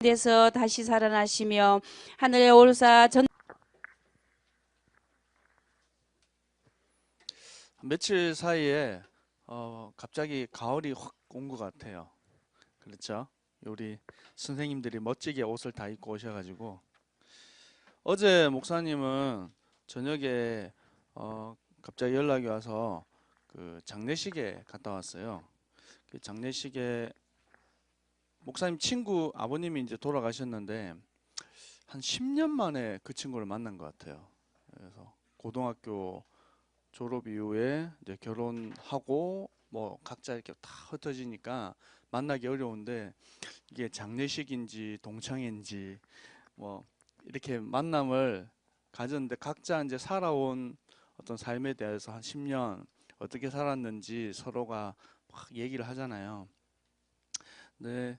돼서 다시 살아나시며 하늘에 오르사 전 며칠 사이에 갑자기 가을이 확 온 것 같아요. 그렇죠? 우리 선생님들이 멋지게 옷을 다 입고 오셔가지고 어제 목사님은 저녁에 갑자기 연락이 와서 그 장례식에 갔다 왔어요. 그 장례식에 목사님 친구 아버님이 이제 돌아가셨는데 한 10년 만에 그 친구를 만난 것 같아요. 그래서 고등학교 졸업 이후에 이제 결혼하고 뭐 각자 이렇게 다 흩어지니까 만나기 어려운데 이게 장례식인지 동창인지 뭐 이렇게 만남을 가졌는데 각자 이제 살아온 어떤 삶에 대해서 한 10년 어떻게 살았는지 서로가 막 얘기를 하잖아요. 근데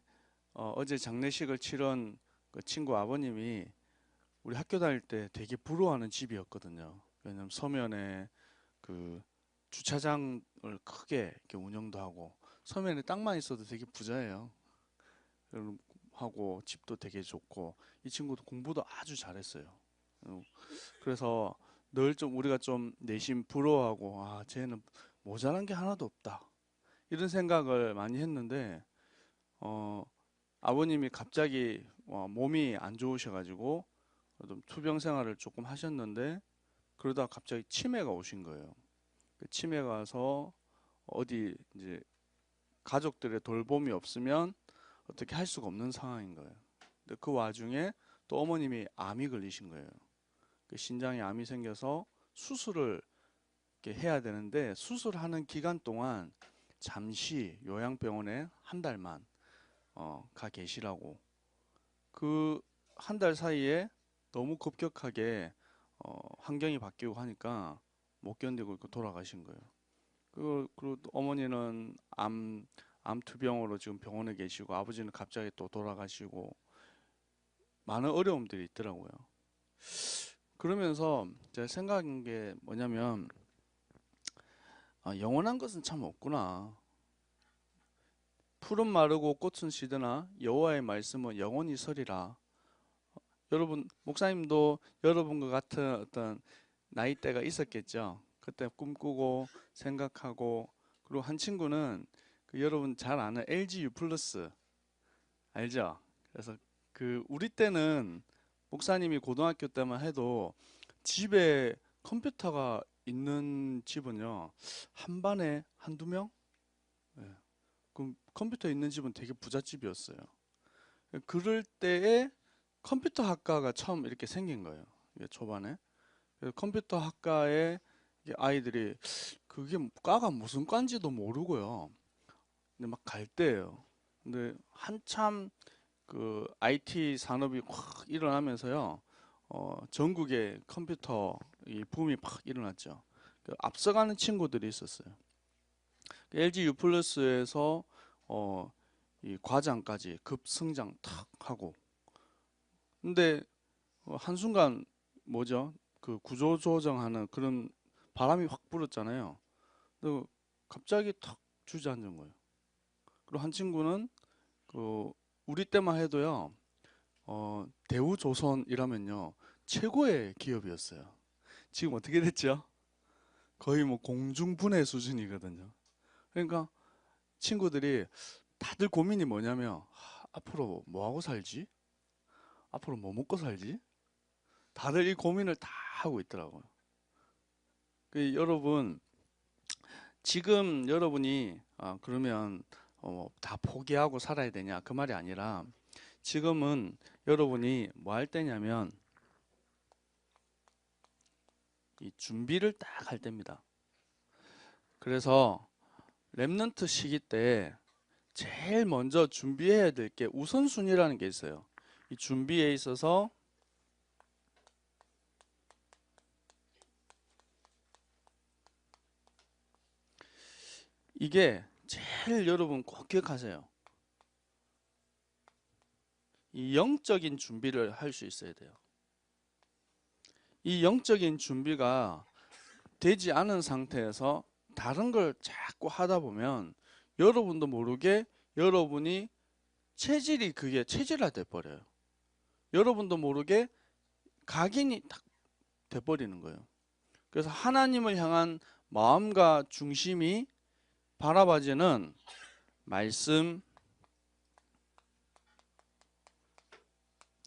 어제 장례식을 치른 그 친구 아버님이 우리 학교 다닐 때 되게 부러워하는 집이었거든요. 왜냐면 서면에 그 주차장을 크게 이렇게 운영도 하고 서면에 땅만 있어도 되게 부자예요. 하고 집도 되게 좋고 이 친구도 공부도 아주 잘했어요. 그래서 늘 좀 우리가 좀 내심 부러워하고 아 쟤는 모자란 게 하나도 없다 이런 생각을 많이 했는데 아버님이 갑자기 몸이 안 좋으셔가지고 좀 투병 생활을 조금 하셨는데 그러다 갑자기 치매가 오신 거예요. 그 치매가 와서 어디 이제 가족들의 돌봄이 없으면 어떻게 할 수가 없는 상황인 거예요. 근데 그 와중에 또 어머님이 암이 걸리신 거예요. 그 신장에 암이 생겨서 수술을 이렇게 해야 되는데 수술하는 기간 동안 잠시 요양병원에 한 달만 가 계시라고. 그 한 달 사이에 너무 급격하게 환경이 바뀌고 하니까 못 견디고 돌아가신 거예요. 그리고 또 어머니는 암투병으로 지금 병원에 계시고 아버지는 갑자기 또 돌아가시고 많은 어려움들이 있더라고요. 그러면서 제가 생각한 게 뭐냐면 영원한 것은 참 없구나. 푸른 마르고 꽃은 시드나 여호와의 말씀은 영원히 서리라. 여러분 목사님도 여러분과 같은 어떤 나이대가 있었겠죠. 그때 꿈꾸고 생각하고 그리고 한 친구는 그 여러분 잘 아는 LG U 플러스 알죠? 그래서 그 우리 때는 목사님이 고등학교 때만 해도 집에 컴퓨터가 있는 집은요 한 반에 한두 명? 예. 그 컴퓨터 있는 집은 되게 부잣집이었어요. 그럴 때에 컴퓨터 학과가 처음 이렇게 생긴 거예요. 이게 초반에. 그래서 컴퓨터 학과에 아이들이 그게 과가 무슨 과인지도 모르고요. 근데 막 갈 때예요. 근데 한참 그 IT 산업이 확 일어나면서요. 전국에 컴퓨터 이 붐이 팍 일어났죠. 그 앞서가는 친구들이 있었어요. LG U 플러스에서 이 과장까지 급성장 탁 하고. 근데 한순간 뭐죠? 그 구조조정하는 그런 바람이 확 불었잖아요. 근데 갑자기 탁 주저앉은 거예요. 그리고 한 친구는 그 우리 때만 해도요. 대우조선이라면요. 최고의 기업이었어요. 지금 어떻게 됐죠? 거의 뭐 공중분해 수준이거든요. 그러니까 친구들이 다들 고민이 뭐냐면 앞으로 뭐 하고 살지? 앞으로 뭐 먹고 살지? 다들 이 고민을 다 하고 있더라고요. 여러분 지금 여러분이 그러면 다 포기하고 살아야 되냐 그 말이 아니라 지금은 여러분이 뭐 할 때냐면 이 준비를 딱 할 때입니다. 그래서 랩넌트 시기 때 제일 먼저 준비해야 될 게 우선순위라는 게 있어요. 이 준비에 있어서 이게 제일 여러분 꼭 기억하세요. 이 영적인 준비를 할 수 있어야 돼요. 이 영적인 준비가 되지 않은 상태에서 다른 걸 자꾸 하다 보면 여러분도 모르게 여러분이 체질이 그게 체질화돼 버려요. 여러분도 모르게 각인이 딱 돼버리는 거예요. 그래서 하나님을 향한 마음과 중심이 바라봐지는 말씀,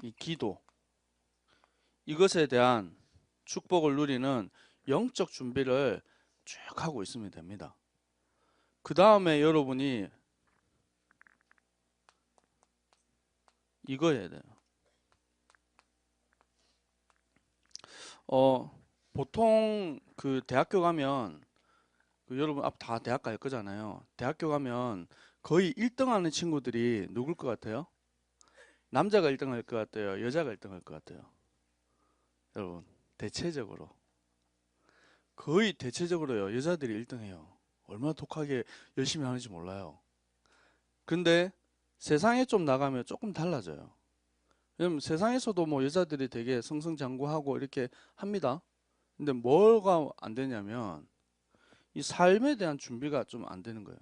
이 기도, 이것에 대한 축복을 누리는 영적 준비를 쭉 하고 있으면 됩니다. 그 다음에 여러분이 이거 해야 돼요. 보통 그 대학교 가면 여러분 다 대학 갈 거잖아요. 대학교 가면 거의 1등 하는 친구들이 누굴 것 같아요? 남자가 1등 할 것 같아요? 여자가 1등 할 것 같아요? 여러분, 대체적으로. 거의 대체적으로요. 여자들이 1등 해요. 얼마나 독하게 열심히 하는지 몰라요. 근데 세상에 좀 나가면 조금 달라져요. 왜냐면 세상에서도 뭐 여자들이 되게 승승장구하고 이렇게 합니다. 근데 뭐가 안 되냐면 이 삶에 대한 준비가 좀 안 되는 거예요.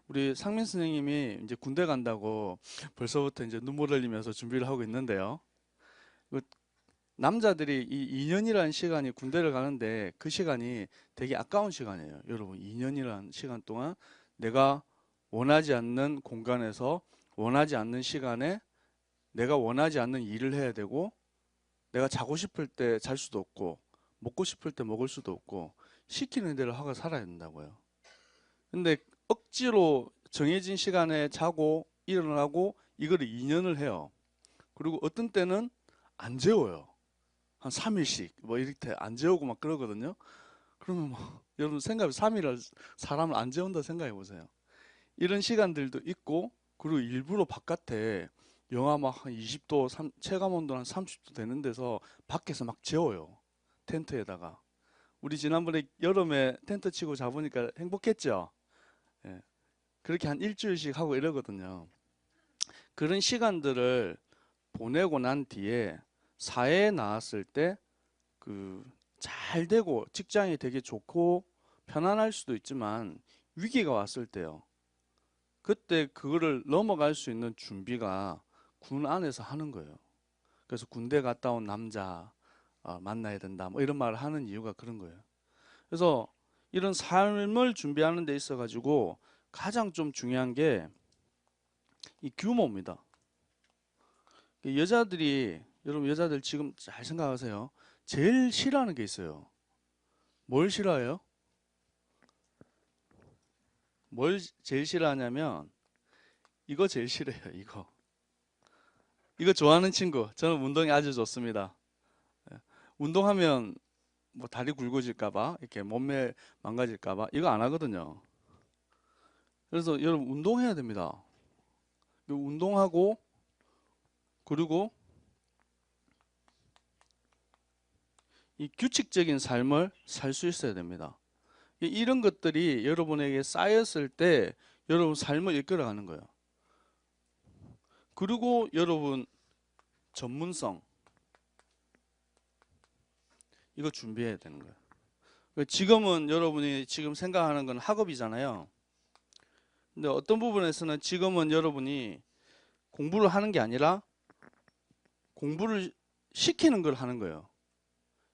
우리 상민 선생님이 이제 군대 간다고 벌써부터 이제 눈물 흘리면서 준비를 하고 있는데요. 남자들이 이 2년이라는 시간이 군대를 가는데 그 시간이 되게 아까운 시간이에요. 여러분, 2년이라는 시간 동안 내가 원하지 않는 공간에서 원하지 않는 시간에 내가 원하지 않는 일을 해야 되고, 내가 자고 싶을 때 잘 수도 없고, 먹고 싶을 때 먹을 수도 없고, 시키는 대로 하고 살아야 된다고요. 근데 억지로 정해진 시간에 자고 일어나고 이거를 2년을 해요. 그리고 어떤 때는 안 재워요. 한 3일씩 뭐 이렇게 안 재우고 막 그러거든요. 그러면 뭐 여러분 생각해 3일을 사람을 안 재운다 생각해 보세요. 이런 시간들도 있고, 그리고 일부러 바깥에 영하 막 한 20도, 체감 온도 한 30도 되는 데서 밖에서 막 재워요. 텐트에다가. 우리 지난번에 여름에 텐트 치고 자보니까 행복했죠? 예. 그렇게 한 일주일씩 하고 이러거든요. 그런 시간들을 보내고 난 뒤에 사회에 나왔을 때 잘 되고 직장이 되게 좋고 편안할 수도 있지만 위기가 왔을 때요. 그때 그거를 넘어갈 수 있는 준비가 군 안에서 하는 거예요. 그래서 군대 갔다 온 남자 만나야 된다 뭐 이런 말을 하는 이유가 그런 거예요. 그래서 이런 삶을 준비하는 데 있어 가지고 가장 좀 중요한 게 이 규모입니다. 여자들이, 여러분 여자들 지금 잘 생각하세요. 제일 싫어하는 게 있어요. 뭘 싫어해요? 뭘 제일 싫어하냐면 이거 제일 싫어해요. 이거 좋아하는 친구. 저는 운동이 아주 좋습니다. 예. 운동하면 뭐 다리 굵어질까봐, 이렇게 몸매 망가질까봐 이거 안 하거든요. 그래서 여러분 운동해야 됩니다. 운동하고, 그리고 이 규칙적인 삶을 살 수 있어야 됩니다. 이런 것들이 여러분에게 쌓였을 때 여러분 삶을 이끌어가는 거예요. 그리고 여러분 전문성, 이거 준비해야 되는 거예요. 지금은 여러분이 지금 생각하는 건 학업이잖아요. 근데 어떤 부분에서는 지금은 여러분이 공부를 하는 게 아니라 공부를 시키는 걸 하는 거예요.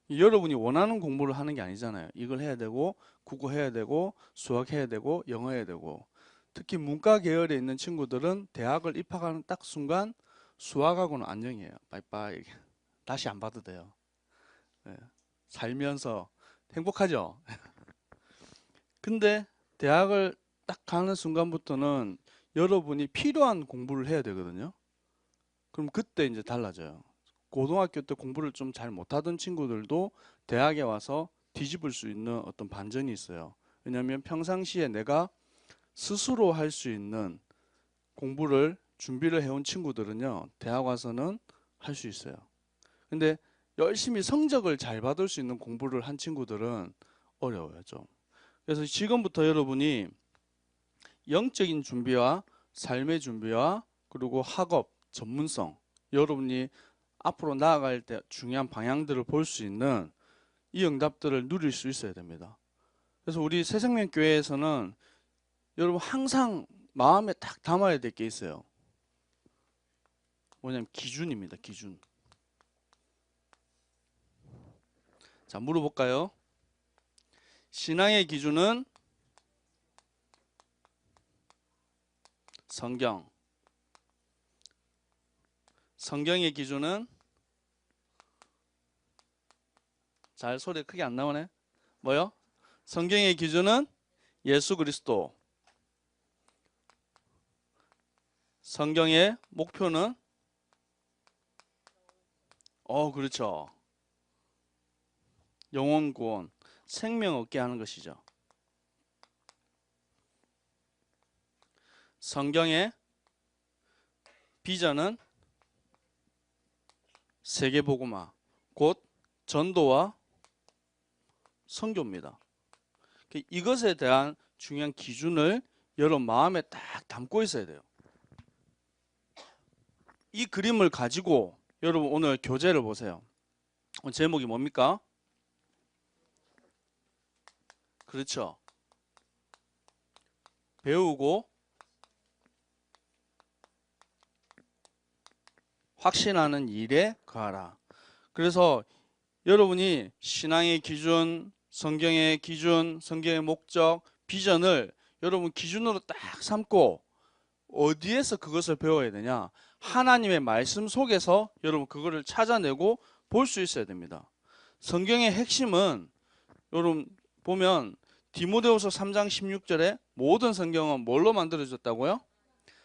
여러분이 원하는 공부를 하는 게 아니잖아요. 이걸 해야 되고, 국어 해야 되고, 수학 해야 되고, 영어 해야 되고. 특히 문과 계열에 있는 친구들은 대학을 입학하는 딱 순간 수학하고는 안녕이에요. 빠이빠이. 다시 안 봐도 돼요. 네. 살면서 행복하죠? 근데 대학을 딱 가는 순간부터는 여러분이 필요한 공부를 해야 되거든요. 그럼 그때 이제 달라져요. 고등학교 때 공부를 좀 잘 못하던 친구들도 대학에 와서 뒤집을 수 있는 어떤 반전이 있어요. 왜냐하면 평상시에 내가 스스로 할 수 있는 공부를 준비를 해온 친구들은요, 대학 와서는 할 수 있어요. 근데 열심히 성적을 잘 받을 수 있는 공부를 한 친구들은 어려워요, 좀. 그래서 지금부터 여러분이 영적인 준비와 삶의 준비와 그리고 학업, 전문성, 여러분이 앞으로 나아갈 때 중요한 방향들을 볼 수 있는 이 응답들을 누릴 수 있어야 됩니다. 그래서 우리 새생명교회에서는 여러분 항상 마음에 딱 담아야 될 게 있어요. 뭐냐면 기준입니다. 기준. 자, 물어볼까요? 신앙의 기준은 성경. 성경의 기준은 잘 소리 크게 안 나오네. 뭐요? 성경의 기준은 예수 그리스도. 성경의 목표는 그렇죠. 영혼 구원, 생명 얻게 하는 것이죠. 성경의 비전은 세계복음화, 곧 전도와 선교입니다. 이것에 대한 중요한 기준을 여러분 마음에 딱 담고 있어야 돼요. 이 그림을 가지고 여러분 오늘 교재를 보세요. 오늘 제목이 뭡니까? 그렇죠. 배우고 확신하는 일에 거하라. 그래서 여러분이 신앙의 기준, 성경의 기준, 성경의 목적, 비전을 여러분 기준으로 딱 삼고 어디에서 그것을 배워야 되냐? 하나님의 말씀 속에서 여러분 그거를 찾아내고 볼 수 있어야 됩니다. 성경의 핵심은 여러분 보면 디모데후서 3장 16절에 모든 성경은 뭘로 만들어졌다고요?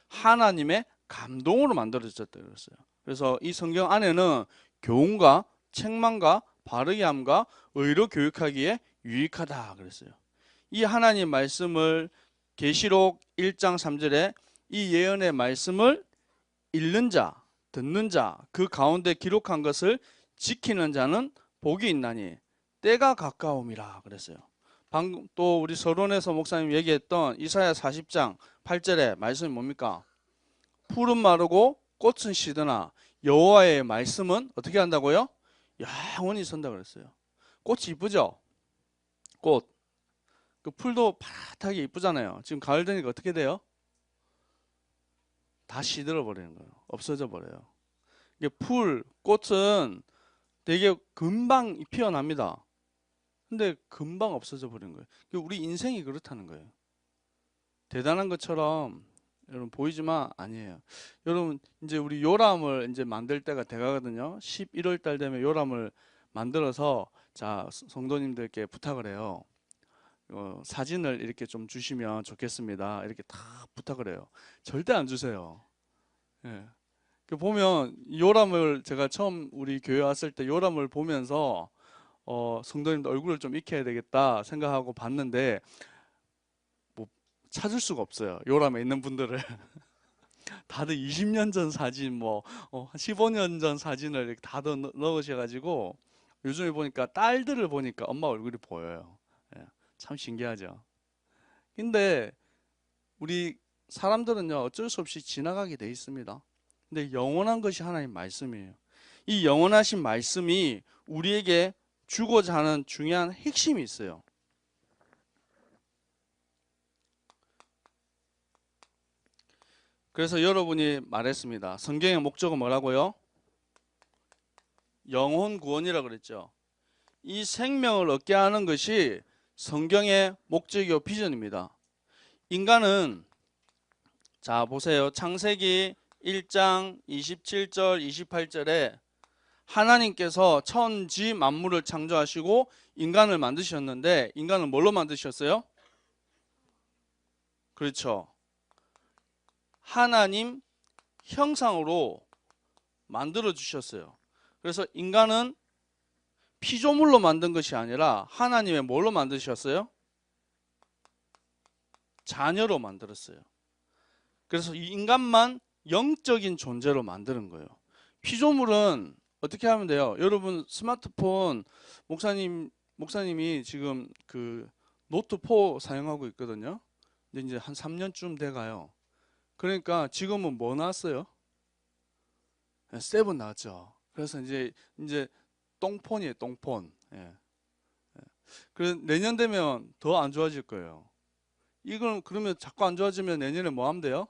하나님의 감동으로 만들어졌다고 그랬어요. 그래서 이 성경 안에는 교훈과 책망과 바르게 함과 의로 교육하기에 유익하다 그랬어요. 이 하나님 말씀을 계시록 1장 3절에 이 예언의 말씀을 읽는 자, 듣는 자, 그 가운데 기록한 것을 지키는 자는 복이 있나니 때가 가까움이라 그랬어요. 방금 또 우리 서론에서 목사님 얘기했던 이사야 40장 8절에 말씀이 뭡니까? 풀은 마르고 꽃은 시드나 여호와의 말씀은 어떻게 한다고요? 영원히 선다 그랬어요. 꽃이 이쁘죠? 꽃. 그 풀도 파랗게 이쁘잖아요. 지금 가을 되니까 어떻게 돼요? 다 시들어 버리는 거예요. 없어져 버려요. 이게 풀, 꽃은 되게 금방 피어납니다. 근데 금방 없어져 버리는 거예요. 우리 인생이 그렇다는 거예요. 대단한 것처럼 여러분 보이지만 아니에요. 여러분 이제 우리 요람을 이제 만들 때가 돼가거든요. 11월 달 되면 요람을 만들어서 자 성도님들께 부탁을 해요. 사진을 이렇게 좀 주시면 좋겠습니다. 이렇게 다 부탁을 해요. 절대 안 주세요. 예. 보면 요람을 제가 처음 우리 교회 왔을 때 요람을 보면서 성도님들 얼굴을 좀 익혀야 되겠다 생각하고 봤는데 뭐 찾을 수가 없어요. 요람에 있는 분들을. 다들 20년 전 사진, 뭐 15년 전 사진을 이렇게 다 넣으셔가지고 요즘에 보니까 딸들을 보니까 엄마 얼굴이 보여요. 예, 참 신기하죠. 근데 우리 사람들은요 어쩔 수 없이 지나가게 돼 있습니다. 근데 영원한 것이 하나님 말씀이에요. 이 영원하신 말씀이 우리에게 주고자 하는 중요한 핵심이 있어요. 그래서 여러분이 말했습니다. 성경의 목적은 뭐라고요? 영혼 구원이라고 그랬죠. 이 생명을 얻게 하는 것이 성경의 목적이요 비전입니다. 인간은 자 보세요. 창세기 1장 27절 28절에 하나님께서 천지 만물을 창조하시고 인간을 만드셨는데 인간을 뭘로 만드셨어요? 그렇죠. 하나님 형상으로 만들어 주셨어요. 그래서 인간은 피조물로 만든 것이 아니라 하나님의 뭘로 만드셨어요? 자녀로 만들었어요. 그래서 이 인간만 영적인 존재로 만드는 거예요. 피조물은 어떻게 하면 돼요? 여러분 스마트폰 목사님이 지금 그 노트 4 사용하고 있거든요. 근데 이제 한 3년쯤 돼 가요. 그러니까 지금은 뭐 나왔어요? 7 나왔죠. 그래서 이제 똥폰이에요, 똥폰. 예. 그래서 내년 되면 더 안 좋아질 거예요. 이걸 그러면 자꾸 안 좋아지면 내년에 뭐 하면 돼요?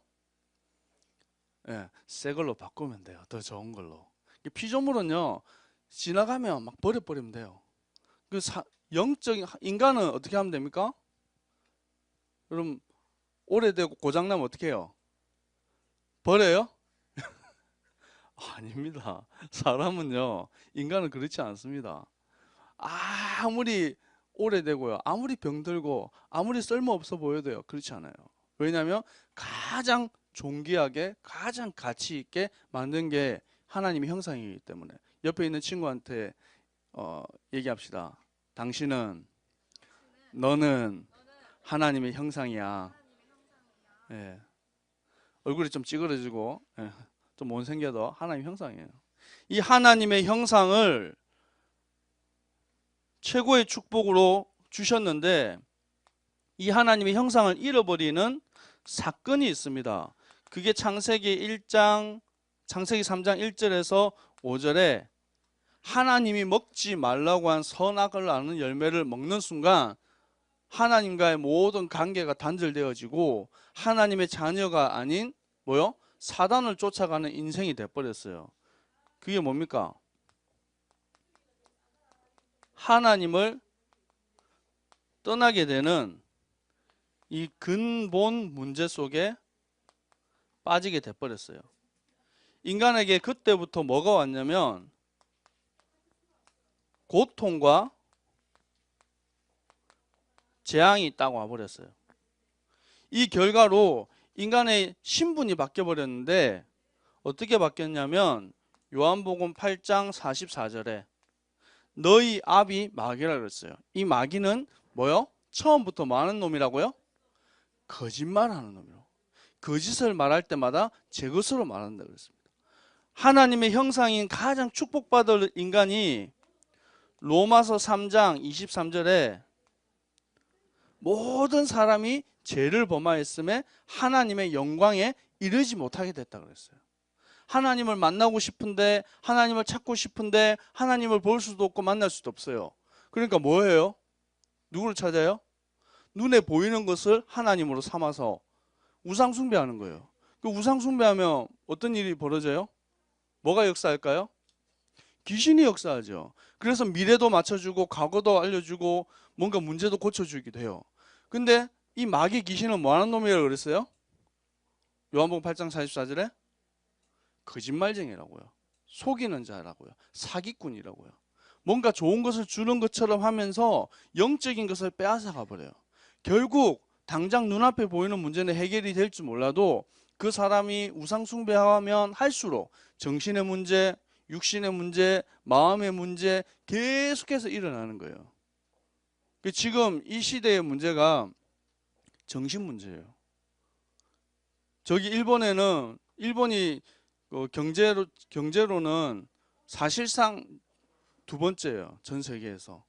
예, 새 걸로 바꾸면 돼요. 더 좋은 걸로. 피조물은요, 지나가면 막 버려버리면 돼요. 영적인 인간은 어떻게 하면 됩니까? 그럼 오래되고 고장나면 어떻게 해요? 버려요? 아닙니다. 사람은요, 인간은 그렇지 않습니다. 아무리 오래되고요, 아무리 병들고, 아무리 쓸모없어 보여도요, 그렇지 않아요. 왜냐하면 가장 존귀하게, 가장 가치 있게 만든 게 하나님의 형상이기 때문에. 옆에 있는 친구한테 얘기합시다. 당신은, 너는 하나님의 형상이야. 예. 얼굴이 좀 찌그러지고, 예, 좀 못생겨도 하나님 형상이에요. 이 하나님의 형상을 최고의 축복으로 주셨는데, 이 하나님의 형상을 잃어버리는 사건이 있습니다. 그게 창세기 3장 1절에서 5절에 하나님이 먹지 말라고 한 선악을 아는 열매를 먹는 순간 하나님과의 모든 관계가 단절되어지고 하나님의 자녀가 아닌 뭐요? 사단을 쫓아가는 인생이 돼버렸어요. 그게 뭡니까? 하나님을 떠나게 되는 이 근본 문제 속에 빠지게 돼버렸어요. 인간에게 그때부터 뭐가 왔냐면 고통과 재앙이 있다고 와버렸어요. 이 결과로 인간의 신분이 바뀌어버렸는데 어떻게 바뀌었냐면 요한복음 8장 44절에 너희 아비 마귀라 그랬어요. 이 마귀는 뭐요? 처음부터 뭐 하는 놈이라고요? 거짓말하는 놈이라고. 거짓을 말할 때마다 제 것으로 말한다 그랬습니다. 하나님의 형상인 가장 축복받을 인간이 로마서 3장 23절에 모든 사람이 죄를 범하였음에 하나님의 영광에 이르지 못하게 됐다 그랬어요. 하나님을 만나고 싶은데, 하나님을 찾고 싶은데 하나님을 볼 수도 없고 만날 수도 없어요. 그러니까 뭐예요? 누구를 찾아요? 눈에 보이는 것을 하나님으로 삼아서 우상 숭배하는 거예요. 그 우상 숭배하면 어떤 일이 벌어져요? 뭐가 역사할까요? 귀신이 역사하죠. 그래서 미래도 맞춰주고 과거도 알려주고 뭔가 문제도 고쳐주기도 해요. 근데 이 마귀 귀신은 뭐 하는 놈이라고 그랬어요? 요한복음 8장 44절에 거짓말쟁이라고요. 속이는 자라고요. 사기꾼이라고요. 뭔가 좋은 것을 주는 것처럼 하면서 영적인 것을 빼앗아가 버려요. 결국 당장 눈앞에 보이는 문제는 해결이 될 줄 몰라도 그 사람이 우상 숭배하면 할수록 정신의 문제, 육신의 문제, 마음의 문제 계속해서 일어나는 거예요. 지금 이 시대의 문제가 정신 문제예요. 저기 일본이 경제로는 사실상 두 번째예요. 전 세계에서.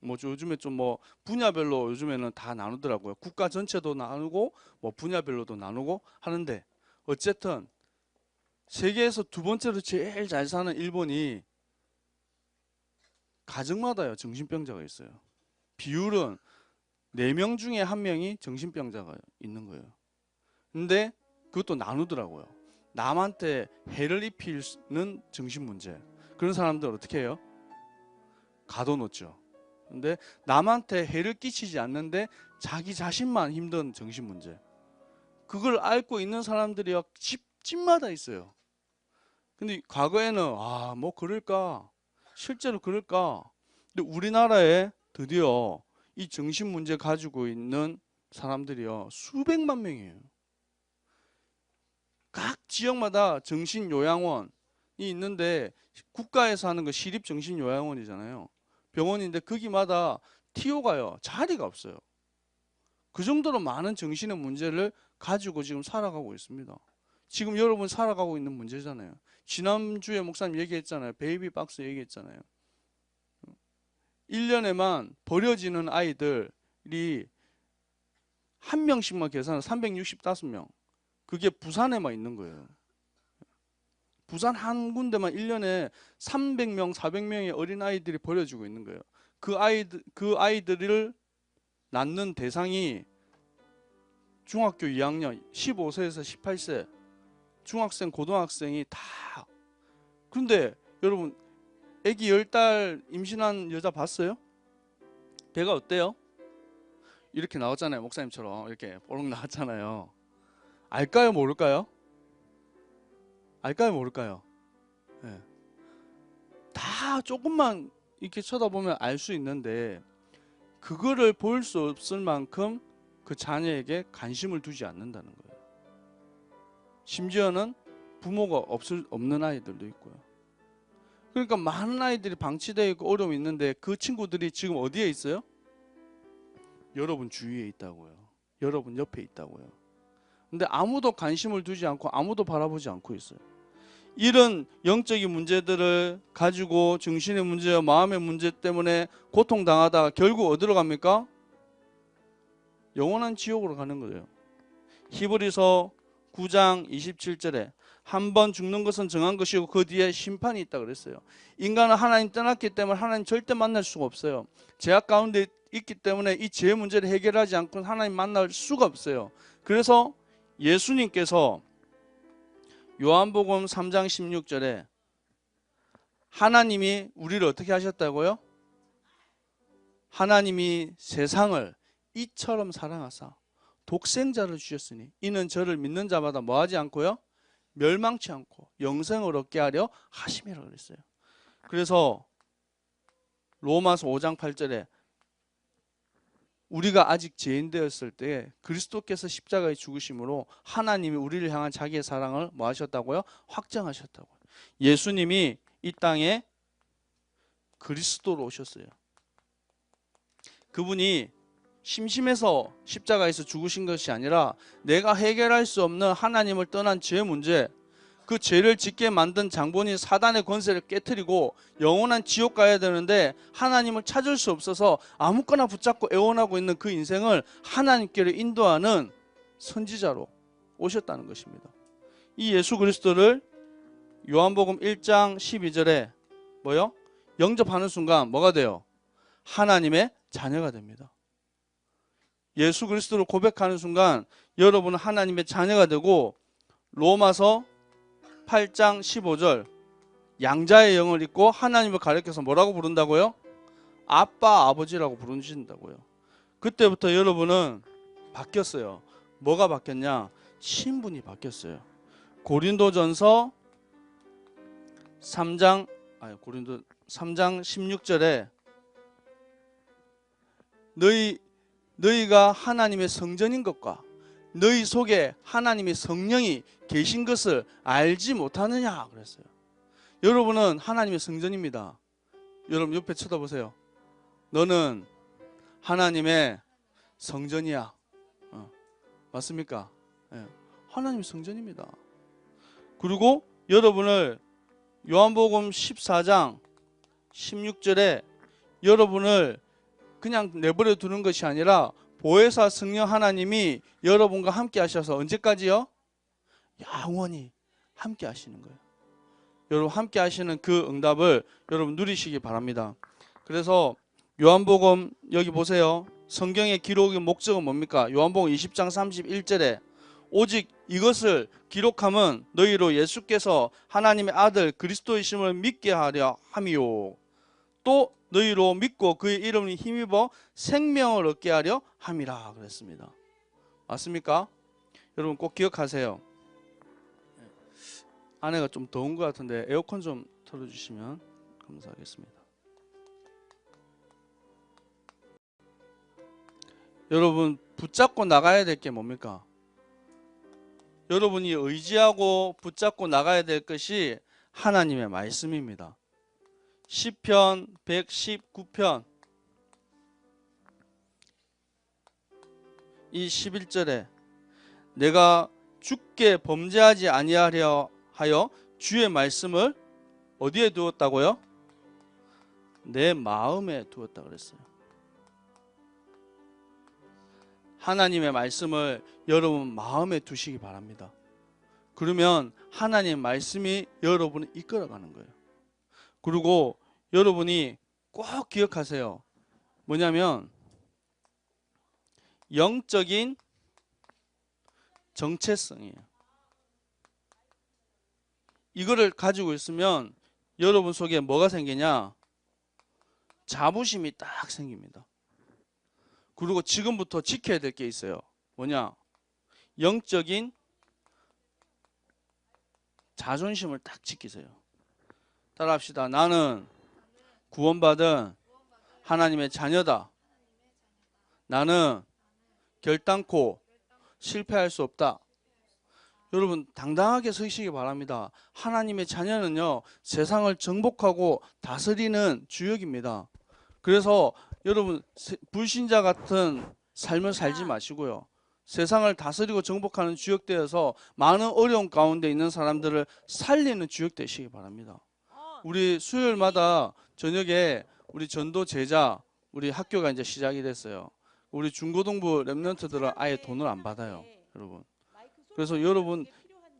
뭐 요즘에 좀 뭐 분야별로 요즘에는 다 나누더라고요. 국가 전체도 나누고 뭐 분야별로도 나누고 하는데 어쨌든 세계에서 두 번째로 제일 잘 사는 일본이 가정마다요 정신병자가 있어요. 비율은 4명 중에 1명이 정신병자가 있는 거예요. 근데 그것도 나누더라고요. 남한테 해를 입히는 정신문제. 그런 사람들 어떻게 해요? 가둬놓죠. 근데 남한테 해를 끼치지 않는데 자기 자신만 힘든 정신문제. 그걸 앓고 있는 사람들이 집마다 있어요. 근데 과거에는 뭐 그럴까? 실제로 그럴까? 근데 우리나라에 드디어 이 정신문제 가지고 있는 사람들이요 수백만 명이에요. 각 지역마다 정신요양원이 있는데 국가에서 하는 거 시립정신요양원이잖아요. 병원인데 거기마다 TO가요 자리가 없어요. 그 정도로 많은 정신의 문제를 가지고 지금 살아가고 있습니다. 지금 여러분 살아가고 있는 문제잖아요. 지난주에 목사님 얘기했잖아요. 베이비 박스 얘기했잖아요. 1년에만 버려지는 아이들이 한 명씩만 계산하면 365명. 그게 부산에만 있는 거예요. 부산 한 군데만 1년에 300명, 400명의 어린아이들이 버려지고 있는 거예요. 그 아이들을 낳는 대상이 중학교 2학년, 15세에서 18세. 중학생, 고등학생이 다. 그런데 여러분 아기 10달 임신한 여자 봤어요? 배가 어때요? 이렇게 나왔잖아요. 목사님처럼 이렇게 보록 나왔잖아요. 알까요? 모를까요? 알까요? 모를까요? 네. 다 조금만 이렇게 쳐다보면 알 수 있는데 그거를 볼 수 없을 만큼 그 자녀에게 관심을 두지 않는다는 거예요. 심지어는 부모가 없는 아이들도 있고요. 그러니까 많은 아이들이 방치되어 있고 어려움이 있는데 그 친구들이 지금 어디에 있어요? 여러분 주위에 있다고요. 여러분 옆에 있다고요. 근데 아무도 관심을 두지 않고 아무도 바라보지 않고 있어요. 이런 영적인 문제들을 가지고 정신의 문제와 마음의 문제 때문에 고통당하다가 결국 어디로 갑니까? 영원한 지옥으로 가는 거예요. 히브리서 9장 27절에 한 번 죽는 것은 정한 것이고 그 뒤에 심판이 있다 그랬어요. 인간은 하나님 떠났기 때문에 하나님 절대 만날 수가 없어요. 죄악 가운데 있기 때문에 이 죄 문제를 해결하지 않고 하나님 만날 수가 없어요. 그래서 예수님께서 요한복음 3장 16절에 하나님이 우리를 어떻게 하셨다고요? 하나님이 세상을 이처럼 사랑하사 독생자를 주셨으니 이는 저를 믿는 자마다 뭐하지 않고요? 멸망치 않고 영생을 얻게 하려 하심이라 그랬어요. 그래서 로마서 5장 8절에 우리가 아직 죄인 되었을 때 그리스도께서 십자가에 죽으심으로 하나님이 우리를 향한 자기의 사랑을 뭐 하셨다고요? 확정하셨다고요. 예수님이 이 땅에 그리스도로 오셨어요. 그분이 심심해서 십자가에서 죽으신 것이 아니라 내가 해결할 수 없는 하나님을 떠난 죄 문제, 그 죄를 짓게 만든 장본인 사단의 권세를 깨트리고 영원한 지옥 가야 되는데 하나님을 찾을 수 없어서 아무거나 붙잡고 애원하고 있는 그 인생을 하나님께로 인도하는 선지자로 오셨다는 것입니다. 이 예수 그리스도를 요한복음 1장 12절에 뭐요? 영접하는 순간 뭐가 돼요? 하나님의 자녀가 됩니다. 예수 그리스도를 고백하는 순간 여러분은 하나님의 자녀가 되고 로마서 8장 15절 양자의 영을 입고 하나님을 가리켜서 뭐라고 부른다고요? 아빠 아버지라고 부르신다고요. 그때부터 여러분은 바뀌었어요. 뭐가 바뀌었냐? 신분이 바뀌었어요. 고린도전서 3장 16절에 너희가 하나님의 성전인 것과 너희 속에 하나님의 성령이 계신 것을 알지 못하느냐 그랬어요. 여러분은 하나님의 성전입니다. 여러분 옆에 쳐다보세요. 너는 하나님의 성전이야. 맞습니까? 네. 하나님의 성전입니다. 그리고 여러분을 요한복음 14장 16절에 여러분을 그냥 내버려 두는 것이 아니라 보혜사 성령 하나님이 여러분과 함께 하셔서 언제까지요? 영원히 함께 하시는 거예요. 여러분 함께 하시는 그 응답을 여러분 누리시기 바랍니다. 그래서 요한복음 여기 보세요. 성경의 기록의 목적은 뭡니까? 요한복음 20장 31절에 오직 이것을 기록함은 너희로 예수께서 하나님의 아들 그리스도이심을 믿게 하려 함이요 또 너희로 믿고 그의 이름을 힘입어 생명을 얻게 하려 함이라 그랬습니다. 맞습니까? 여러분 꼭 기억하세요. 안에가 좀 더운 것 같은데 에어컨 좀 틀어주시면 감사하겠습니다. 여러분 붙잡고 나가야 될 게 뭡니까? 여러분이 의지하고 붙잡고 나가야 될 것이 하나님의 말씀입니다. 시편 119편 이 11절에 내가 주께 범죄하지 아니하려 하여 주의 말씀을 어디에 두었다고요? 내 마음에 두었다 그랬어요. 하나님의 말씀을 여러분 마음에 두시기 바랍니다. 그러면 하나님의 말씀이 여러분을 이끌어가는 거예요. 그리고 여러분이 꼭 기억하세요. 뭐냐면 영적인 정체성이에요. 이거를 가지고 있으면 여러분 속에 뭐가 생기냐? 자부심이 딱 생깁니다. 그리고 지금부터 지켜야 될 게 있어요. 뭐냐? 영적인 자존심을 딱 지키세요. 따라합시다. 나는 구원받은 하나님의 자녀다. 나는 결단코 실패할 수 없다. 여러분 당당하게 서시기 바랍니다. 하나님의 자녀는요, 세상을 정복하고 다스리는 주역입니다. 그래서 여러분 불신자 같은 삶을 살지 마시고요. 세상을 다스리고 정복하는 주역 되어서 많은 어려움 가운데 있는 사람들을 살리는 주역 되시기 바랍니다. 우리 수요일마다 저녁에 우리 전도 제자 우리 학교가 이제 시작이 됐어요. 우리 중고등부 랩런트들은 아예 돈을 안 받아요, 여러분. 그래서 여러분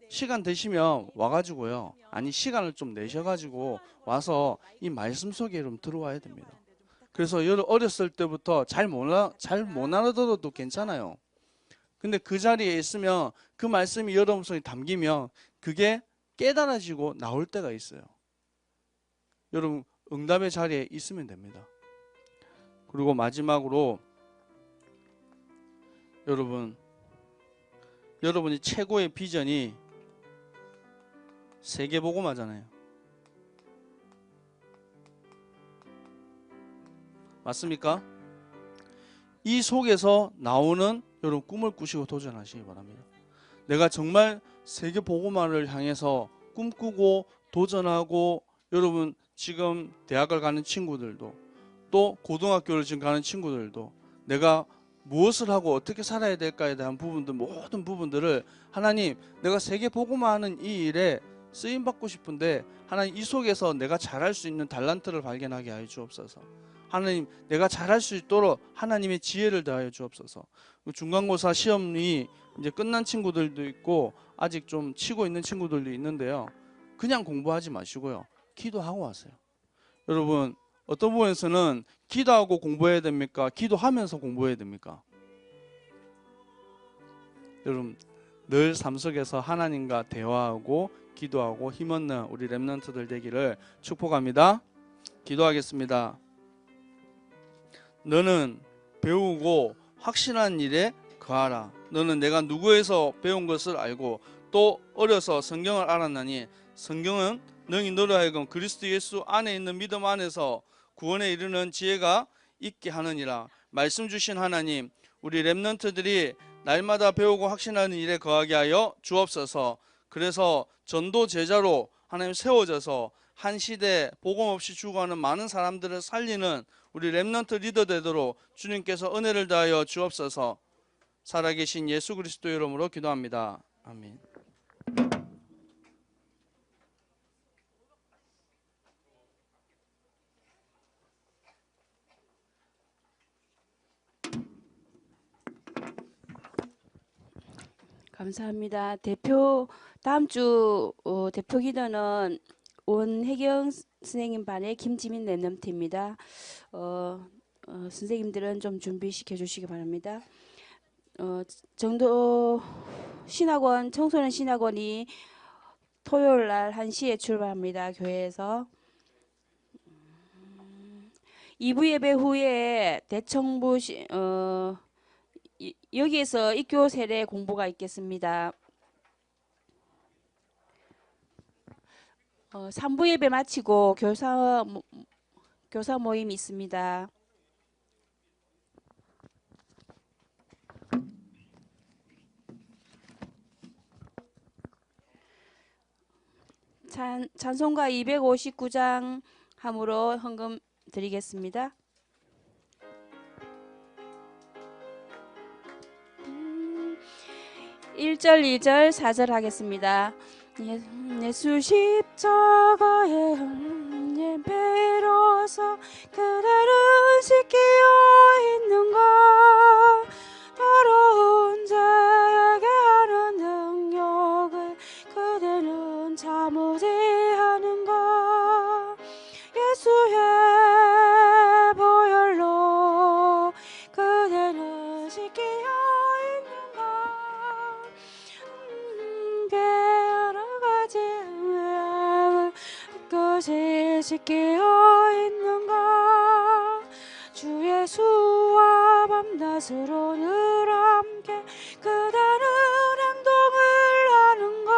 시간 되시면 와가지고요. 아니 시간을 좀 내셔가지고 와서 이 말씀 속에 여러분 들어와야 됩니다. 그래서 여러분 어렸을 때부터 잘 못 알아들어도 괜찮아요. 근데 그 자리에 있으면 그 말씀이 여러분 속에 담기면 그게 깨달아지고 나올 때가 있어요. 여러분 응답의 자리에 있으면 됩니다. 그리고 마지막으로 여러분이 최고의 비전이 세계복음화잖아요. 맞습니까? 이 속에서 나오는 여러분 꿈을 꾸시고 도전하시기 바랍니다. 내가 정말 세계복음화를 향해서 꿈꾸고 도전하고, 여러분 지금 대학을 가는 친구들도 또 고등학교를 지금 가는 친구들도 내가 무엇을 하고 어떻게 살아야 될까에 대한 부분들, 모든 부분들을 하나님, 내가 세계복음화하는 이 일에 쓰임받고 싶은데 하나님 이 속에서 내가 잘할 수 있는 달란트를 발견하게 하여 주옵소서. 하나님, 내가 잘할 수 있도록 하나님의 지혜를 더하여 주옵소서. 중간고사 시험이 이제 끝난 친구들도 있고 아직 좀 치고 있는 친구들도 있는데요, 그냥 공부하지 마시고요, 기도하고 하세요. 여러분 어떤 부분에서는 기도하고 공부해야 됩니까? 기도하면서 공부해야 됩니까? 여러분 늘 삶 속에서 하나님과 대화하고 기도하고 힘없는 우리 렘넌트들 되기를 축복합니다. 기도하겠습니다. 너는 배우고 확신한 일에 거하라. 너는 내가 누구에서 배운 것을 알고 또 어려서 성경을 알았나니 성경은 너희 너로 하여금 그리스도 예수 안에 있는 믿음 안에서 구원에 이르는 지혜가 있게 하느니라. 말씀 주신 하나님, 우리 렘넌트들이 날마다 배우고 확신하는 일에 거하게 하여 주옵소서. 그래서 전도 제자로 하나님 세워져서 한 시대 복음 없이 죽어가는 많은 사람들을 살리는 우리 렘넌트 리더 되도록 주님께서 은혜를 다하여 주옵소서. 살아계신 예수 그리스도 이름으로 기도합니다. 아멘. 감사합니다. 다음 주 대표 기도는 원혜경 선생님 반의 김지민 랩런트입니다. 선생님들은 좀 준비시켜 주시기 바랍니다. 정도 신학원, 청소년 신학원이 토요일 날 1시에 출발합니다. 교회에서. 2부 예배 후에 대청부 여기에서 입교 세례 공부가 있겠습니다. 3부 예배 마치고 교사 모임이 있습니다. 찬송가 259장 함으로 헌금 드리겠습니다. 1절, 2절, 4절 하겠습니다. 예수 십자가에 예배로서 그대를 지키어 있는가. 더러운 자에게 하는 능력을 그대는 참으지 않은가. 예수의 보혈로 그대를 지키어 있는가. 여러 가지 깨끗이 지키어 있는가. 주 예수와 밤낮으로 늘 함께 그대는 행동을 하는가.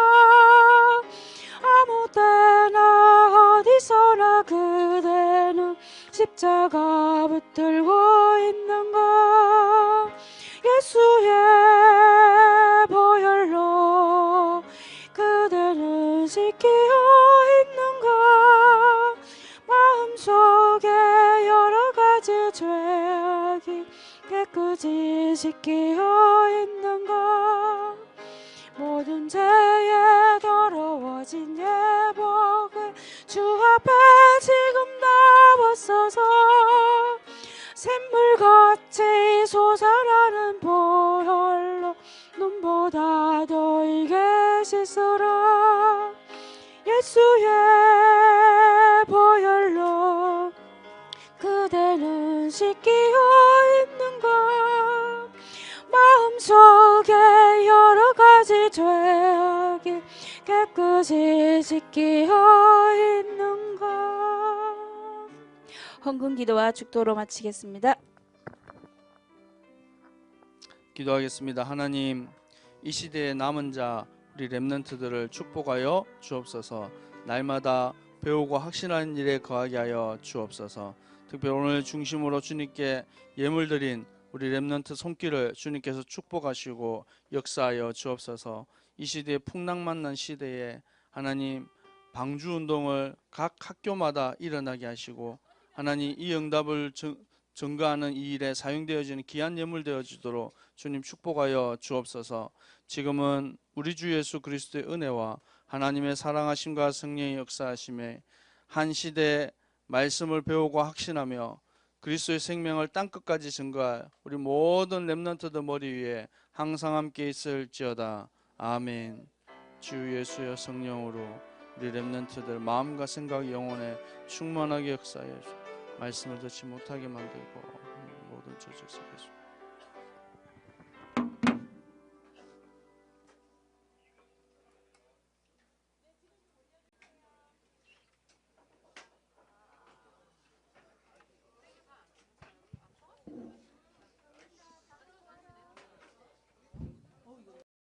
아무 때나 어디서나 그대는 십자가 붙들고 있는가. 예수의 보혈로 그대는 지키어 있는가. 마음속에 여러 가지 죄악이 깨끗이 지키어 있는가. 모든 죄에 더러워진 예복을 주 앞에 지금 다 벗어서 샘물같이 솟아나는 보혈로 눈보다 더 익게 씻으라. 예수의 보혈로 그대는 씻기어 있는가. 마음속에 여러 가지 죄악이 깨끗이 씻기어 있는가. 헌금 기도와 축도로 마치겠습니다. 기도하겠습니다. 하나님, 이 시대의 남은 자 우리 렘넌트들을 축복하여 주옵소서. 날마다 배우고 확신하는 일에 거하게 하여 주옵소서. 특별히 오늘 중심으로 주님께 예물 드린 우리 렘넌트 손길을 주님께서 축복하시고 역사하여 주옵소서. 이 시대에 풍랑만난 시대에 하나님 방주 운동을 각 학교마다 일어나게 하시고 하나님 이 응답을 증거하는 이 일에 사용되어지는 귀한 예물 되어지도록 주님 축복하여 주옵소서. 지금은 우리 주 예수 그리스도의 은혜와 하나님의 사랑하심과 성령의 역사하심에 한 시대의 말씀을 배우고 확신하며 그리스도의 생명을 땅끝까지 증거할 우리 모든 렘넌트들 머리 위에 항상 함께 있을지어다. 아멘. 주 예수여 성령으로 우리 렘넌트들 마음과 생각 영혼에 충만하게 역사하여 말씀을 듣지 못하게 만들고 모든 저주 속에서